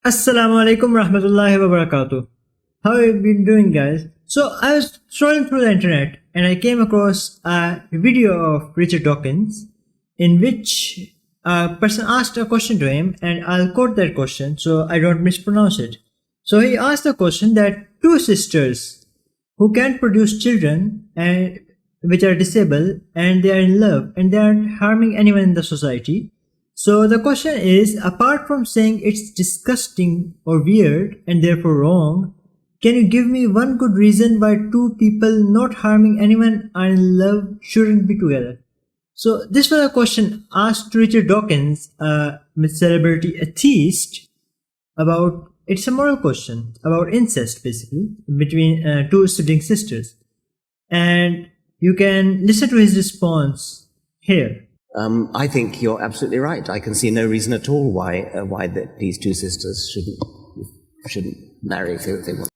Assalamu alaikum rahmatullahi wa barakatuh. How have you been doing, guys? So I was scrolling through the internet and I came across a video of Richard Dawkins in which a person asked a question to him, and I'll quote that question so I don't mispronounce it. So he asked the question that two sisters who can't produce children and which are disabled and they are in love and they aren't harming anyone in the society. So the question is, apart from saying it's disgusting or weird and therefore wrong, can you give me one good reason why two people not harming anyone are in love shouldn't be together? So this was a question asked to Richard Dawkins, a celebrity atheist, about, it's a moral question about incest basically between two sibling sisters. And you can listen to his response here. I think you're absolutely right. I can see no reason at all why these two sisters shouldn't marry if they want.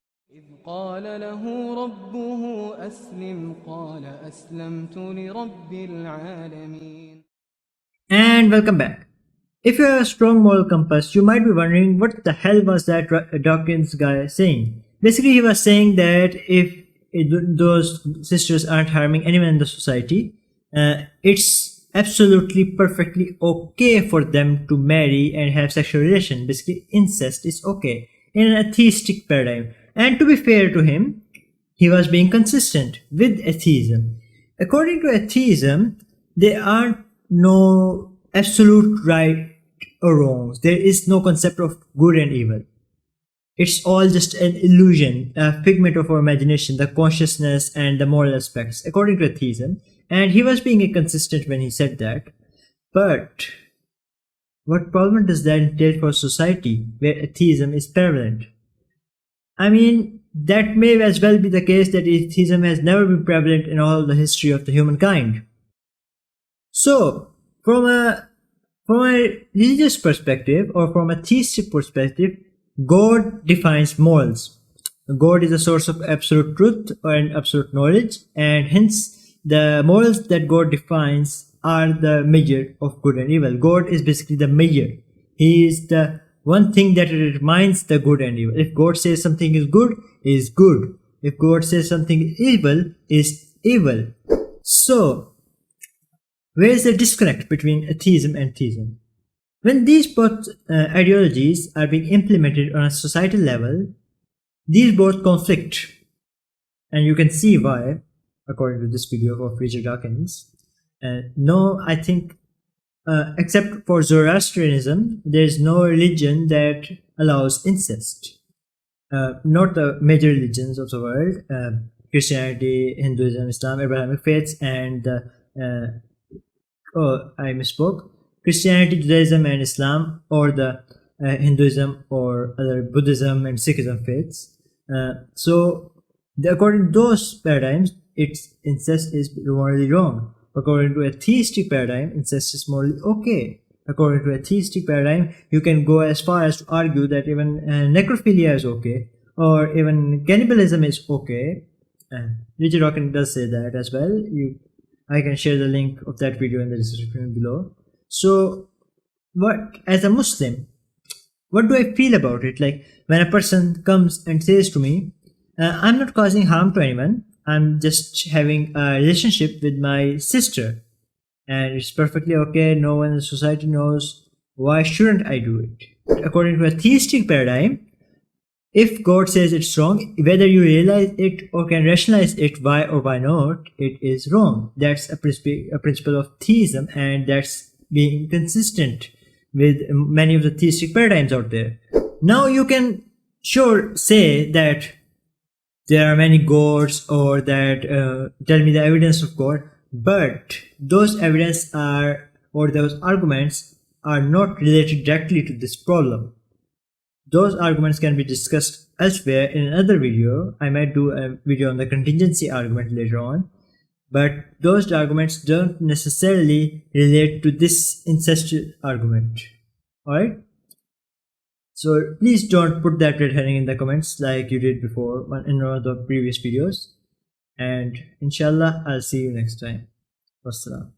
قال له ربه أسلم قال أسلمت لرب العالمين. And welcome back. If you have a strong moral compass, you might be wondering what the hell was that Dawkins guy saying. Basically, he was saying that if those sisters aren't harming anyone in the society, it's absolutely perfectly okay for them to marry and have sexual relation. Basically, incest is okay in an atheistic paradigm. And to be fair to him, he was being consistent with atheism. According to atheism, there are no absolute right or wrongs. There is no concept of good and evil. It's all just an illusion, a figment of our imagination, the consciousness and the moral aspects, according to atheism. And he was being inconsistent when he said that. But what problem does that entail for society where atheism is prevalent? I mean, that may as well be the case that atheism has never been prevalent in all the history of the humankind. So, from a religious perspective or from a theistic perspective, God defines morals. God is a source of absolute truth and absolute knowledge, and hence the morals that God defines are the measure of good and evil. God is basically the measure. He is the one thing that determines the good and evil. If God says something is good, is good. If God says something is evil. So, where is the disconnect between atheism and theism? When these both ideologies are being implemented on a societal level, these both conflict. And you can see why, according to this video of Richard Dawkins. No, I think, except for Zoroastrianism, there is no religion that allows incest. Not the major religions of the world, Christianity, Hinduism, Islam, Abrahamic faiths, and I misspoke. Christianity, Judaism, and Islam, or the Hinduism or other Buddhism and Sikhism faiths. So, according to those paradigms, incest is morally wrong. According to a theistic paradigm, incest is morally okay. According to a theistic paradigm, you can go as far as to argue that even necrophilia is okay, or even cannibalism is okay. Richard Dawkins does say that as well. I can share the link of that video in the description below. So, as a Muslim, what do I feel about it? Like, when a person comes and says to me, I'm not causing harm to anyone, I'm just having a relationship with my sister, and it's perfectly okay, no one in the society knows, why shouldn't I do it? According to a theistic paradigm, if God says it's wrong, whether you realize it or can rationalize it, why or why not, it is wrong. That's a principle of theism, and that's being consistent with many of the theistic paradigms out there. Now you can sure say that there are many gods, or that tell me the evidence of God, but those evidence or those arguments are not related directly to this problem. Those arguments can be discussed elsewhere in another video. I might do a video on the contingency argument later on, but those arguments don't necessarily relate to this incest argument. Alright? So please don't put that red herring in the comments like you did before in one of the previous videos. And inshallah, I'll see you next time. Wassalam.